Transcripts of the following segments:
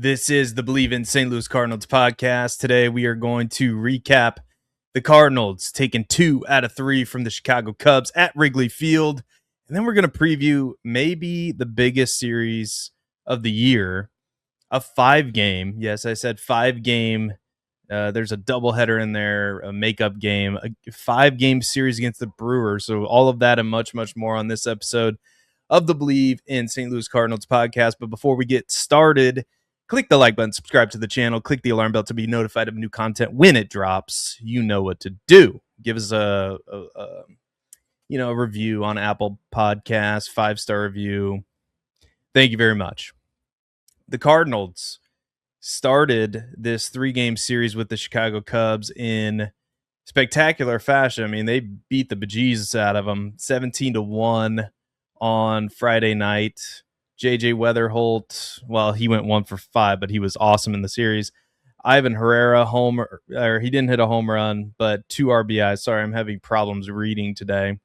This is the Believe in St. Louis Cardinals podcast. Today we are going to recap the Cardinals taking 2 out of 3 from the Chicago Cubs at Wrigley Field. And then we're going to preview maybe the biggest series of the year, a 5-game. Yes, I said 5-game. There's a doubleheader in there, a makeup game, a 5-game series against the Brewers. So all of that and much, much more on this episode of the Believe in St. Louis Cardinals podcast. But before we get started, click the like button, subscribe to the channel, click the alarm bell to be notified of new content when it drops. You know what to do. Give us a review on Apple Podcasts, 5-star review. Thank you very much. The Cardinals started this 3-game series with the Chicago Cubs in spectacular fashion. I mean, they beat the bejesus out of them, 17-1 on Friday night. JJ Weatherholt, well, he went 1 for 5, but he was awesome in the series. Ivan Herrera, he didn't hit a home run, but 2 RBIs. Sorry, I'm having problems reading today.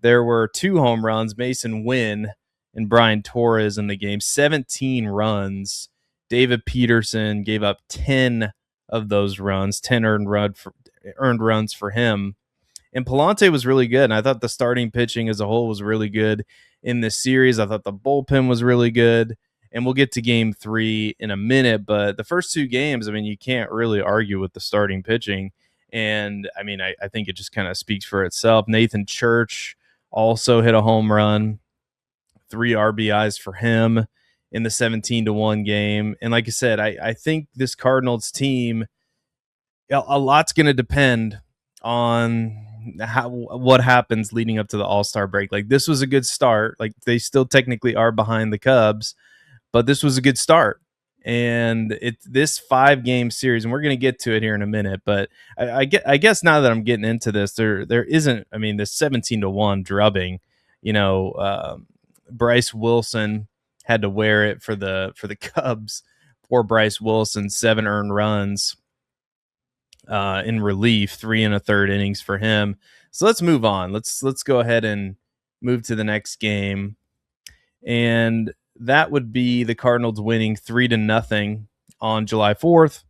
There were 2 home runs, Mason Wynn and Brian Torres in the game, 17 runs. David Peterson gave up 10 of those runs, 10 earned runs for him. And Palante was really good, and I thought the starting pitching as a whole was really good in this series. I thought the bullpen was really good, and we'll get to game 3 in a minute. But the first 2 games, I mean, you can't really argue with the starting pitching. And, I mean, I think it just kind of speaks for itself. Nathan Church also hit a home run, 3 RBIs for him in the 17-1 game. And like I said, I think this Cardinals team, a lot's going to depend on what happens leading up to the All-Star break. Like, this was a good start. Like, they still technically are behind the Cubs, but this was a good start. And this 5-game series, and we're going to get to it here in a minute, but I guess now that I'm getting into this, there isn't, I mean, this 17-1 drubbing, Bryce Wilson had to wear it for the Cubs. Poor Bryce Wilson, 7 earned runs in relief, 3 1/3 innings for him. So let's move on. Let's go ahead and move to the next game, and that would be the Cardinals winning 3-0 on July 4th.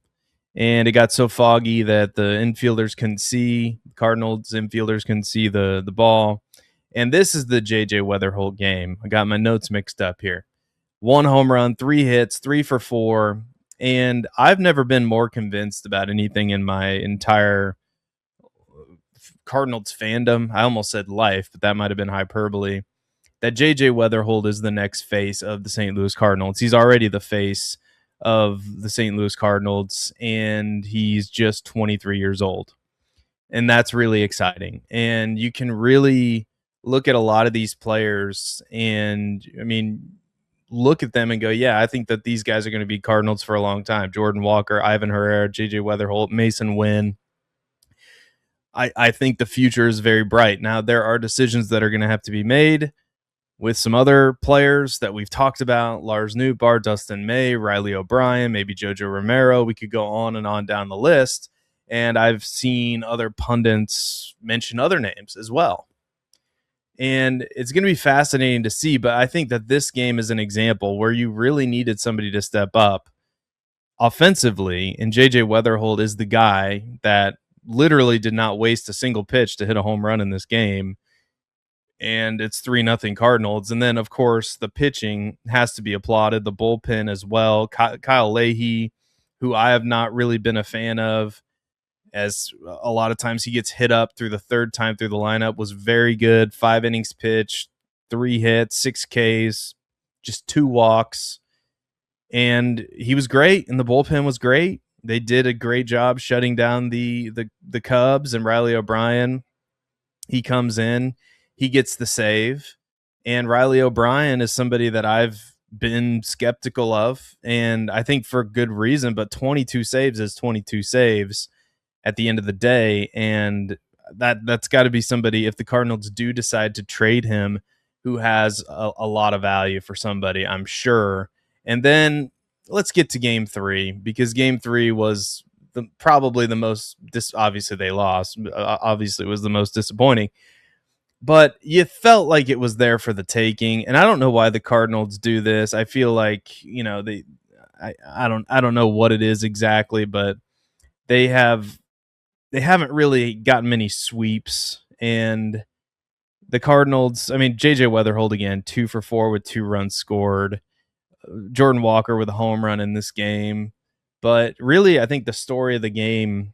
And it got so foggy that the infielders couldn't see. Cardinals infielders couldn't see the ball. And this is the JJ Weatherholt game. I got my notes mixed up here. 1 home run, 3 hits, 3 for 4. And I've never been more convinced about anything in my entire Cardinals fandom. I almost said life, but that might have been hyperbole. That JJ Weatherholt is the next face of the St. Louis Cardinals. He's already the face of the St. Louis Cardinals, and he's just 23 years old. And that's really exciting. And you can really look at a lot of these players and, I mean, look at them and go, yeah, I think that these guys are going to be Cardinals for a long time. Jordan Walker, Ivan Herrera, JJ Weatherholt, Mason Wynn. I think the future is very bright. Now, there are decisions that are going to have to be made with some other players that we've talked about, Lars Nootbaar, Dustin May, Riley O'Brien, maybe Jojo Romero. We could go on and on down the list. And I've seen other pundits mention other names as well. And it's going to be fascinating to see, but I think that this game is an example where you really needed somebody to step up offensively, and JJ Weatherholt is the guy that literally did not waste a single pitch to hit a home run in this game. And it's 3-0 Cardinals. And then, of course, the pitching has to be applauded, the bullpen as well. Kyle Leahy, who I have not really been a fan of, as a lot of times he gets hit up through the 3rd time through the lineup, was very good. 5 innings pitched, 3 hits, 6 Ks, just 2 walks. And he was great, and the bullpen was great. They did a great job shutting down the Cubs, and Riley O'Brien, he comes in, he gets the save. And Riley O'Brien is somebody that I've been skeptical of, and I think for good reason, but 22 saves is 22 saves at the end of the day, and that's got to be somebody, if the Cardinals do decide to trade him, who has a lot of value for somebody, I'm sure. And then let's get to game 3, because game 3 was probably the most, obviously they lost, obviously it was the most disappointing, but you felt like it was there for the taking. And I don't know why the Cardinals do this. I feel like, I don't know what it is exactly, but they have they haven't really gotten many sweeps. And the Cardinals, I mean, JJ Weatherhold again, 2 for 4 with 2 runs scored. Jordan Walker with a home run in this game. But really, I think the story of the game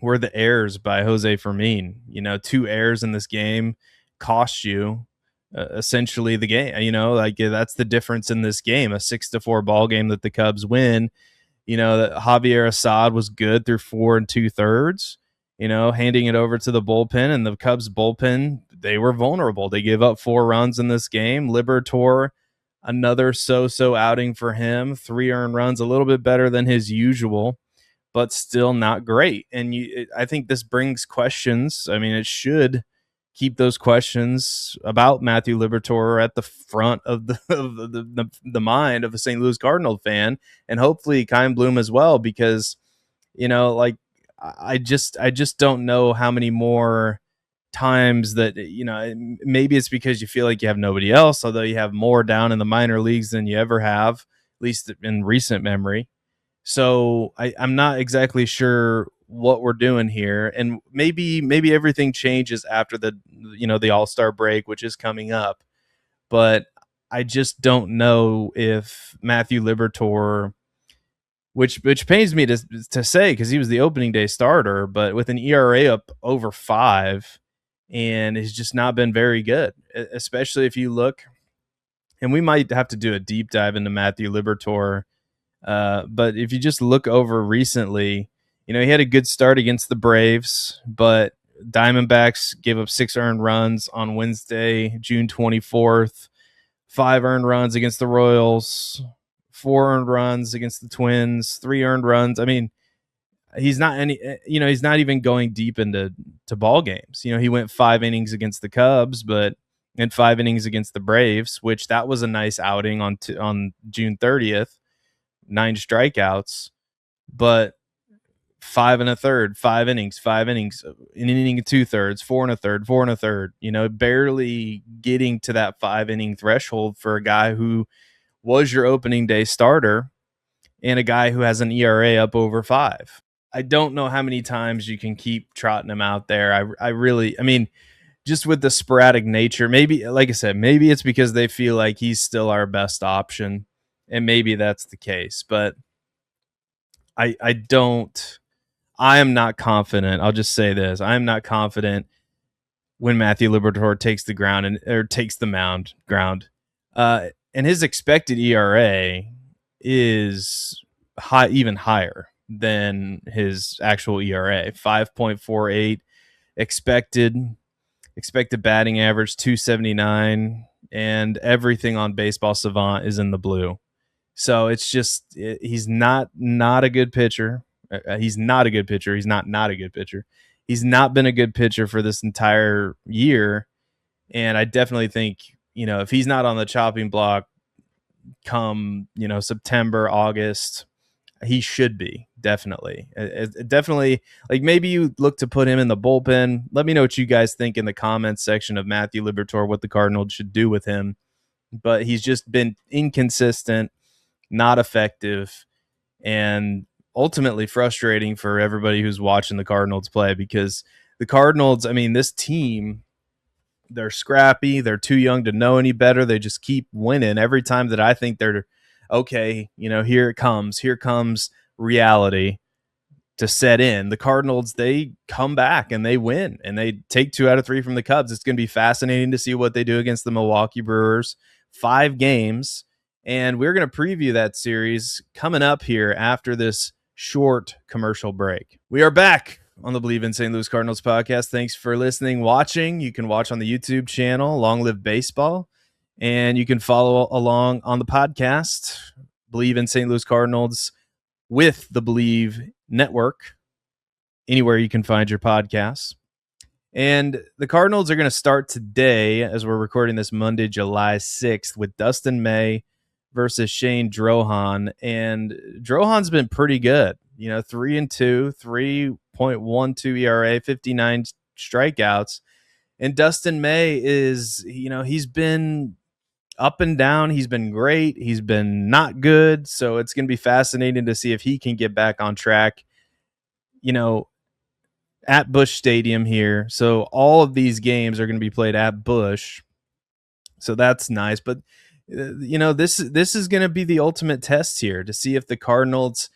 were the errors by Jose Fermin. 2 errors in this game cost you essentially the game. Like that's the difference in this game, a 6-4 ball game that the Cubs win. That Javier Assad was good through 4 2/3. Handing it over to the bullpen, and the Cubs bullpen, they were vulnerable. They gave up 4 runs in this game. Liberatore, another so-so outing for him. 3 earned runs, a little bit better than his usual, but still not great. And I think this brings questions. I mean, it should keep those questions about Matthew Liberatore at the front of the mind of a St. Louis Cardinal fan, and hopefully Kyle Bloom as well, because like I just don't know how many more times that maybe it's because you feel like you have nobody else, although you have more down in the minor leagues than you ever have, at least in recent memory. So I'm not exactly sure what we're doing here, and maybe everything changes after the All-Star break, which is coming up. But I just don't know if Matthew Liberatore, which pains me to say because he was the opening day starter, but with an ERA up over 5, and has just not been very good, especially if you look. And we might have to do a deep dive into Matthew Liberatore. But if you just look over recently, he had a good start against the Braves, but Diamondbacks gave up 6 earned runs on Wednesday, June 24th, 5 earned runs against the Royals, 4 earned runs against the Twins, 3 earned runs. I mean, he's not he's not even going deep into ball games. He went 5 innings against the Cubs, and 5 innings against the Braves, which that was a nice outing on June 30th. 9 strikeouts, but 5 1/3, 5 innings, an inning and 2/3, 4 1/3, 4 1/3. Barely getting to that 5 inning threshold for a guy who was your opening day starter and a guy who has an ERA up over 5. I don't know how many times you can keep trotting him out there. I mean, just with the sporadic nature, maybe, like I said, maybe it's because they feel like he's still our best option, and maybe that's the case. But I am not confident. I'll just say this: I am not confident when Matthew Liberatore takes the mound. And his expected ERA is even higher than his actual ERA. 5.48 expected batting average 279, and everything on Baseball Savant is in the blue. So it's just he's not a good pitcher. He's not a good pitcher. He's not a good pitcher. He's not been a good pitcher for this entire year, and I definitely think if he's not on the chopping block come September, August, he should be definitely. Definitely, like maybe you look to put him in the bullpen. Let me know what you guys think in the comments section of Matthew Liberatore, what the Cardinals should do with him. But he's just been inconsistent, not effective, and ultimately frustrating for everybody who's watching the Cardinals play, because the Cardinals, I mean, this team, they're scrappy. They're too young to know any better. They just keep winning every time that I think they're okay. Here it comes. Here comes reality to set in. The Cardinals, they come back and they win, and they take 2 out of 3 from the Cubs. It's going to be fascinating to see what they do against the Milwaukee Brewers. 5 games, and we're going to preview that series coming up here after this short commercial break. We are back on the Believe in St. Louis Cardinals podcast. Thanks for listening, watching. You can watch on the YouTube channel, Long Live Baseball, and you can follow along on the podcast, Believe in St. Louis Cardinals, with the Believe Network, anywhere you can find your podcasts. And the Cardinals are going to start today, as we're recording this Monday, July 6th, with Dustin May versus Shane Drohan. And Drohan's been pretty good. 3-2, 3.12 ERA, 59 strikeouts. And Dustin May is, he's been up and down. He's been great. He's been not good. So it's going to be fascinating to see if he can get back on track, you know, at Busch Stadium here. So all of these games are going to be played at Busch. So that's nice. But, this is going to be the ultimate test here to see if the Cardinals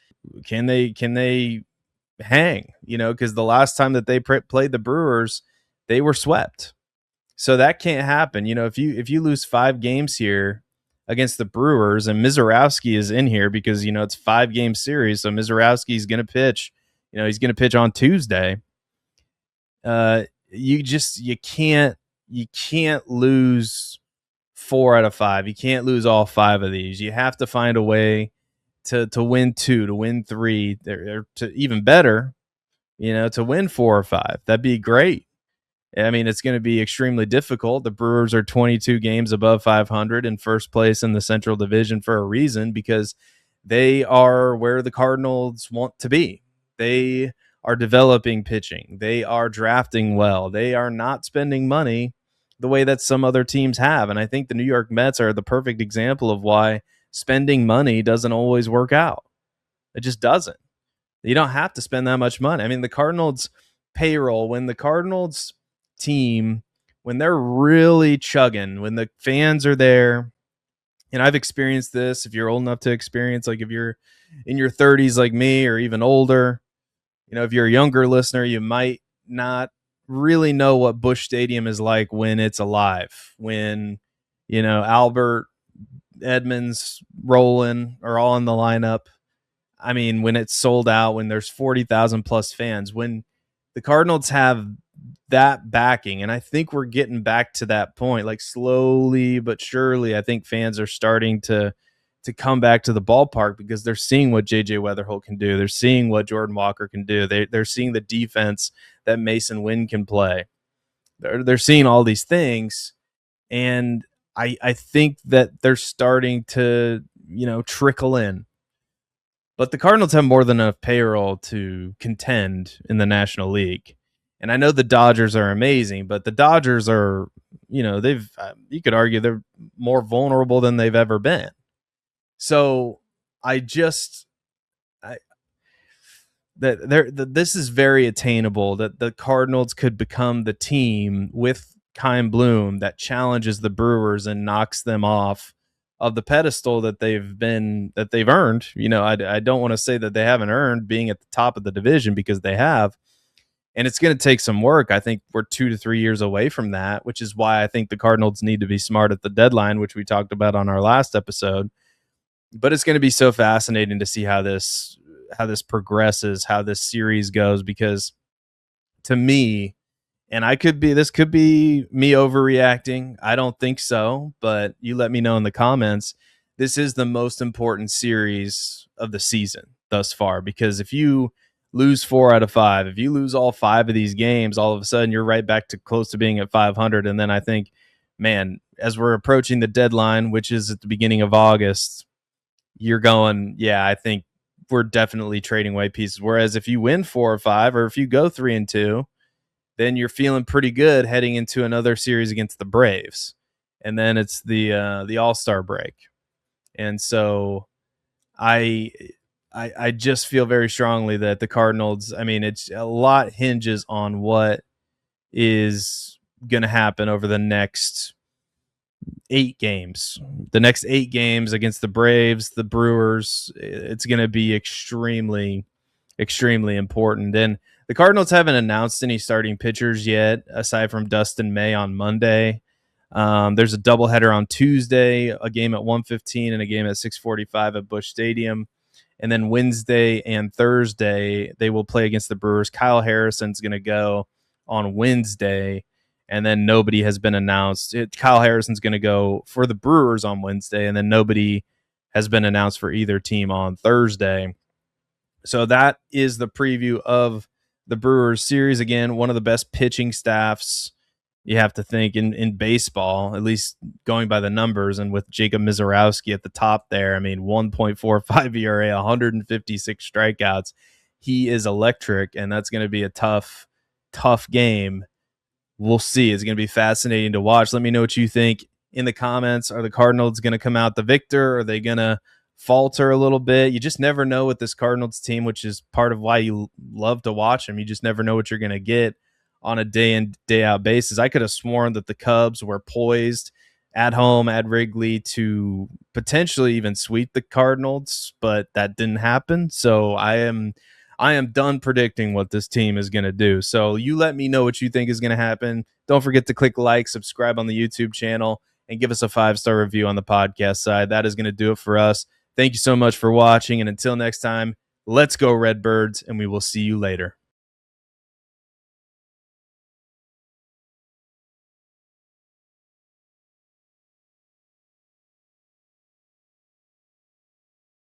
can they hang, because the last time that they played the Brewers, they were swept. So that can't happen. If you lose 5 games here against the Brewers, and Mizorowski is in here because it's 5-game series, so Mizorowski is going to pitch. He's going to pitch on Tuesday. You can't lose 4 out of 5. You can't lose all 5 of these. You have to find a way to win 2, to win 3, or to even better, to win 4 or 5. That'd be great. I mean, it's going to be extremely difficult. The Brewers are 22 games above 500 in first place in the Central Division for a reason, because they are where the Cardinals want to be. They are developing pitching. They are drafting well. They are not spending money the way that some other teams have. And I think the New York Mets are the perfect example of why spending money doesn't always work out. It just doesn't. You don't have to spend that much money. I mean, the Cardinals payroll, when the Cardinals team, when they're really chugging, when the fans are there, and I've experienced this, if you're old enough to experience, like if you're in your 30s like me, or even older, if you're a younger listener, you might not really know what Busch Stadium is like when it's alive, when Albert, Edmonds, Roland are all in the lineup. I mean, when it's sold out, when there's 40,000 plus fans, when the Cardinals have that backing, and I think we're getting back to that point, like slowly but surely. I think fans are starting to come back to the ballpark because they're seeing what JJ Weatherholt can do. They're seeing what Jordan Walker can do. They're seeing the defense that Mason Wynn can play. They're seeing all these things, and I think that they're starting to trickle in. But the Cardinals have more than enough payroll to contend in the National League. And I know the Dodgers are amazing, but the Dodgers are, you could argue they're more vulnerable than they've ever been. So this is very attainable, that the Cardinals could become the team with Kyle Bloom that challenges the Brewers and knocks them off of the pedestal that they've earned. I don't want to say that they haven't earned being at the top of the division, because they have. And it's going to take some work. I think we're 2 to 3 years away from that, which is why I think the Cardinals need to be smart at the deadline, which we talked about on our last episode. But it's going to be so fascinating to see how this progresses, how this series goes, because to me, and this could be me overreacting, I don't think so, but you let me know in the comments, this is the most important series of the season thus far, because if you lose 4 out of 5, if you lose all 5 of these games, all of a sudden you're right back to close to being at 500. And then I think, man, as we're approaching the deadline, which is at the beginning of August, you're going, yeah, I think we're definitely trading away pieces. Whereas if you win 4 or 5, or if you go 3-2, then you're feeling pretty good heading into another series against the Braves. And then it's the All-Star break. And so I just feel very strongly that the Cardinals, I mean, it's a lot hinges on what is going to happen over the next 8 games. The next 8 games against the Braves, the Brewers, it's going to be extremely, extremely important. And the Cardinals haven't announced any starting pitchers yet, aside from Dustin May on Monday. There's a doubleheader on Tuesday, a game at 1:15 and a game at 6:45 at Busch Stadium. And then Wednesday and Thursday, they will play against the Brewers. Kyle Harrison's going to go on Wednesday, and then nobody has been announced. Kyle Harrison's going to go for the Brewers on Wednesday, and then nobody has been announced for either team on Thursday. So that is the preview of the Brewers series. Again, one of the best pitching staffs you have to think in baseball, at least going by the numbers. And with Jacob Mizorowski at the top there, I mean, 1.45 ERA, 156 strikeouts. He is electric, and that's going to be a tough game. We'll see. It's going to be fascinating to watch. Let me know what you think in the comments. Are the Cardinals going to come out the victor? Are they going to falter a little bit? You just never know with this Cardinals team, which is part of why you love to watch them. You just never know what you're going to get on a day in, day out basis. I could have sworn that the Cubs were poised at home at Wrigley to potentially even sweep the Cardinals, but that didn't happen. So I am done predicting what this team is going to do. So you let me know what you think is going to happen. Don't forget to click like, subscribe on the YouTube channel, and give us a 5-star review on the podcast side. That is going to do it for us. Thank you so much for watching. And until next time, let's go Redbirds, and we will see you later.